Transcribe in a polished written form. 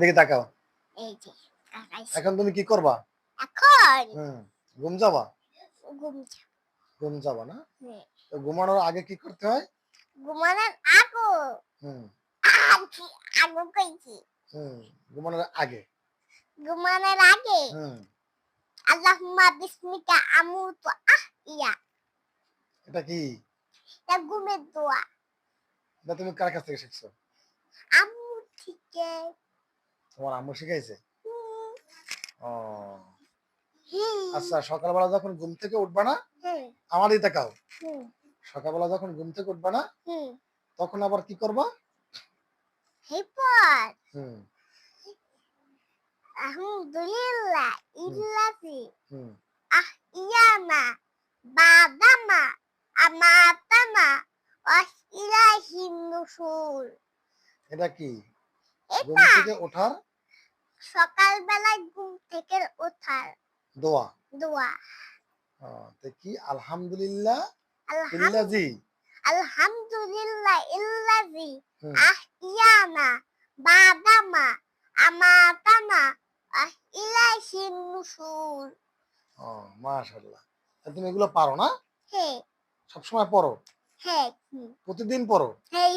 এদিকে তাকাও। এই যে তাকাইছি। এখন তুমি কি করবা? এখন হুম। ঘুম যাবা? ঘুম ঘুম যাবা না? যাবে। তো ঘুমানোর আগে কি করতে হয়? ঘুমানোর আগো হুম, আগে আগো কইছি। হুম। ঘুমানোর আগে। ঘুমানোর আগে হুম। আল্লাহুম্মা বিসমিকা আমুতু ইয়া। এটা কি? এটা ঘুমের দোয়া। এটা তুমি কার কাছ থেকে শিখছো? আম্মু থেকে। তোমার আম্মু শিখাইছে? হুম, ও। হুম, আচ্ছা, সকালবেলা যখন ঘুম থেকে উঠবা না, হুম, আমার দিকে তাকাও। হুম, সকালবেলা যখন ঘুম থেকে উঠবা না, হুম। তখন আবার কি করবা? এরপর হুম, আলহামদুলিল্লাহ হুম, ইল্লাজি হুম। ইয়ানা বাদামা আমাতানা ওয়াসইলাহিন নুশুর। এটা কি? ঘুম এটা থেকে ওঠার সকালবেলায় ঘুম থেকে ওঠার দোয়া। দোয়া। তো কি? আলহামদুলিল্লাহ আলহাম ইল্লাজি। আলহামদুলিল্লাহ ইল্লাজি হুম। ইয়ানা বাদামা আমাতানা ওয়াসইলাহিন নুশুর। ও, মাশাআল্লাহ। তুমি এগুলো পারো না? হ্যাঁ সবসময় পড়ো? হ্যাঁ প্রতিদিন পড়ো? হ্যাঁ